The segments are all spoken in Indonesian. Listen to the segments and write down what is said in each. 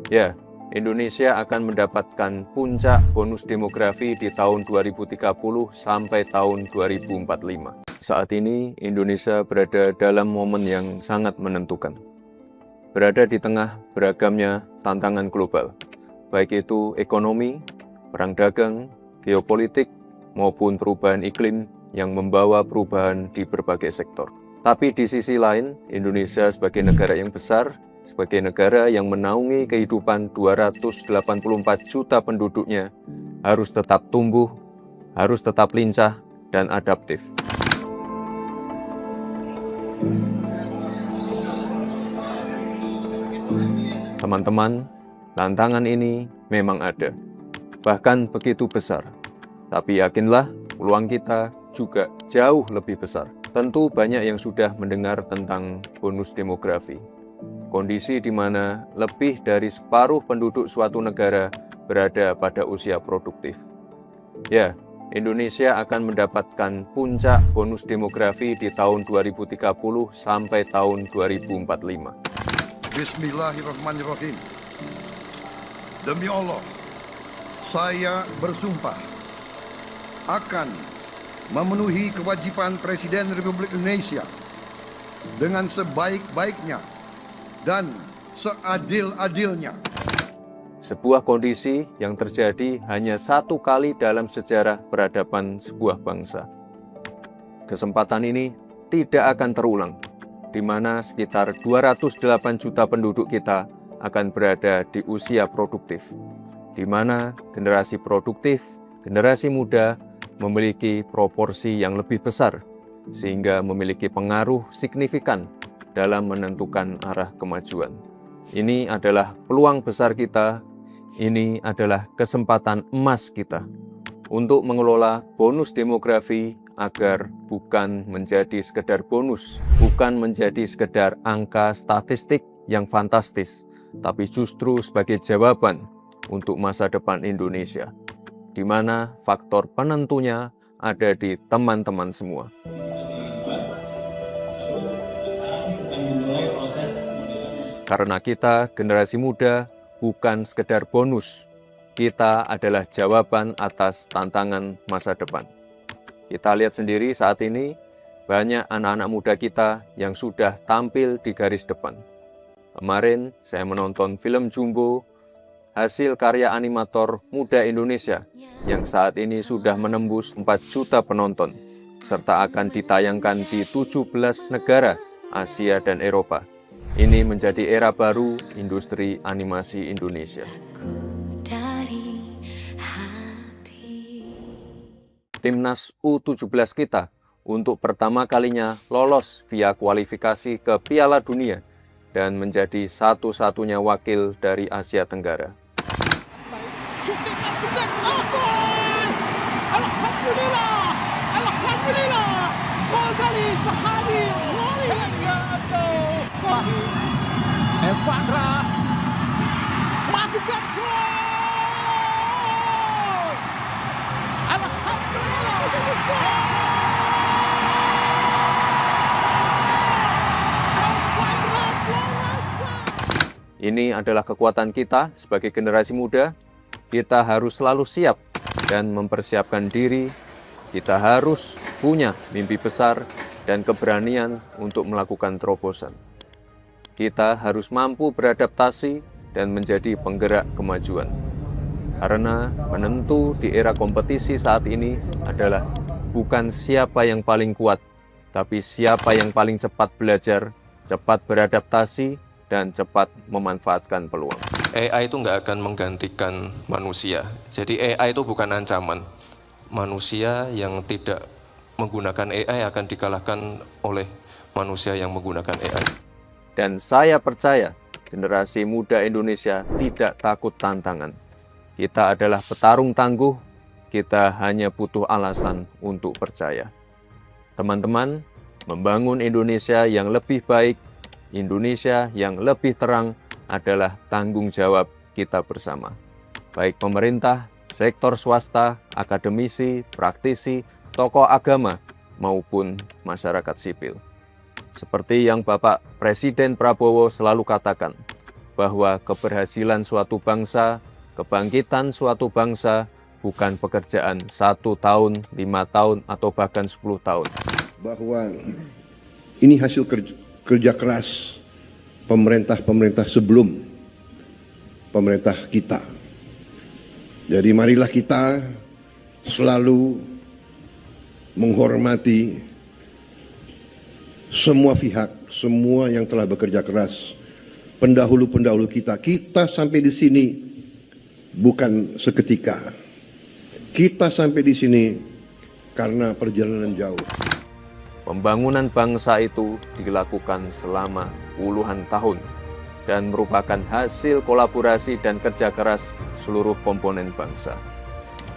Ya, Indonesia akan mendapatkan puncak bonus demografi di tahun 2030 sampai tahun 2045. Saat ini, Indonesia berada dalam momen yang sangat menentukan. Berada di tengah beragamnya tantangan global, baik itu ekonomi, perang dagang, geopolitik, maupun perubahan iklim yang membawa perubahan di berbagai sektor. Tapi di sisi lain, Indonesia sebagai negara yang besar, sebagai negara yang menaungi kehidupan 284 juta penduduknya, harus tetap tumbuh, harus tetap lincah, dan adaptif. Teman-teman, tantangan ini memang ada, bahkan begitu besar. Tapi yakinlah, peluang kita juga jauh lebih besar. Tentu banyak yang sudah mendengar tentang bonus demografi. Kondisi di mana lebih dari separuh penduduk suatu negara berada pada usia produktif. Ya, Indonesia akan mendapatkan puncak bonus demografi di tahun 2030 sampai tahun 2045. Bismillahirrahmanirrahim. Demi Allah, saya bersumpah akan memenuhi kewajiban Presiden Republik Indonesia dengan sebaik-baiknya dan seadil-adilnya. Sebuah kondisi yang terjadi hanya satu kali dalam sejarah peradaban sebuah bangsa. Kesempatan ini tidak akan terulang, di mana sekitar 208 juta penduduk kita akan berada di usia produktif, di mana generasi produktif, generasi muda memiliki proporsi yang lebih besar, sehingga memiliki pengaruh signifikan dalam menentukan arah kemajuan. Ini adalah peluang besar kita, ini adalah kesempatan emas kita untuk mengelola bonus demografi agar bukan menjadi sekedar bonus, bukan menjadi sekedar angka statistik yang fantastis, tapi justru sebagai jawaban untuk masa depan Indonesia, di mana faktor penentunya ada di teman-teman semua. Karena kita, generasi muda, bukan sekedar bonus, kita adalah jawaban atas tantangan masa depan. Kita lihat sendiri saat ini, banyak anak-anak muda kita yang sudah tampil di garis depan. Kemarin saya menonton film Jumbo, hasil karya animator muda Indonesia yang saat ini sudah menembus 4 juta penonton, serta akan ditayangkan di 17 negara Asia dan Eropa. Ini menjadi era baru industri animasi Indonesia. Timnas U17 kita untuk pertama kalinya lolos via kualifikasi ke Piala Dunia dan menjadi satu-satunya wakil dari Asia Tenggara. Alhamdulillah, Alhamdulillah, gol dari sahabi Evandra masuk dan gol. Alhamdulillah. Ini adalah kekuatan kita sebagai generasi muda. Kita harus selalu siap dan mempersiapkan diri. Kita harus punya mimpi besar dan keberanian untuk melakukan terobosan. Kita harus mampu beradaptasi dan menjadi penggerak kemajuan. Karena menentu di era kompetisi saat ini adalah bukan siapa yang paling kuat, tapi siapa yang paling cepat belajar, cepat beradaptasi, dan cepat memanfaatkan peluang. AI itu nggak akan menggantikan manusia. Jadi AI itu bukan ancaman. Manusia yang tidak menggunakan AI akan dikalahkan oleh manusia yang menggunakan AI. Dan saya percaya generasi muda Indonesia tidak takut tantangan. Kita adalah petarung tangguh, kita hanya butuh alasan untuk percaya. Teman-teman, membangun Indonesia yang lebih baik, Indonesia yang lebih terang adalah tanggung jawab kita bersama. Baik pemerintah, sektor swasta, akademisi, praktisi, tokoh agama, maupun masyarakat sipil. Seperti yang Bapak Presiden Prabowo selalu katakan, bahwa keberhasilan suatu bangsa, kebangkitan suatu bangsa, bukan pekerjaan 1 tahun, 5 tahun, atau bahkan 10 tahun. Bahwa ini hasil kerja keras pemerintah-pemerintah sebelum pemerintah kita. Jadi marilah kita selalu menghormati semua pihak, semua yang telah bekerja keras, pendahulu-pendahulu kita. Kita sampai di sini bukan seketika. Kita sampai di sini karena perjalanan jauh. Pembangunan bangsa itu dilakukan selama puluhan tahun dan merupakan hasil kolaborasi dan kerja keras seluruh komponen bangsa.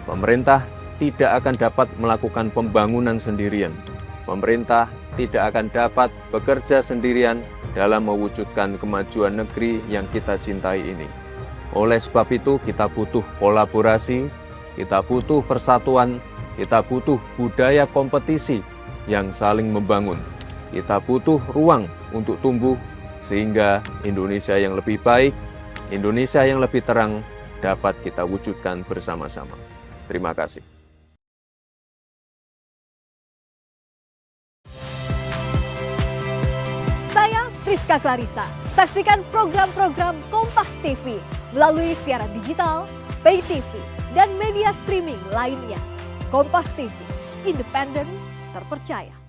Pemerintah tidak akan dapat melakukan pembangunan sendirian. Pemerintah tidak akan dapat bekerja sendirian dalam mewujudkan kemajuan negeri yang kita cintai ini. Oleh sebab itu, kita butuh kolaborasi, kita butuh persatuan, kita butuh budaya kompetisi yang saling membangun. Kita butuh ruang untuk tumbuh sehingga Indonesia yang lebih baik, Indonesia yang lebih terang dapat kita wujudkan bersama-sama. Terima kasih. Saya Priska Clarissa. Saksikan program-program Kompas TV melalui siaran digital, pay TV, dan media streaming lainnya. Kompas TV, independen, terpercaya.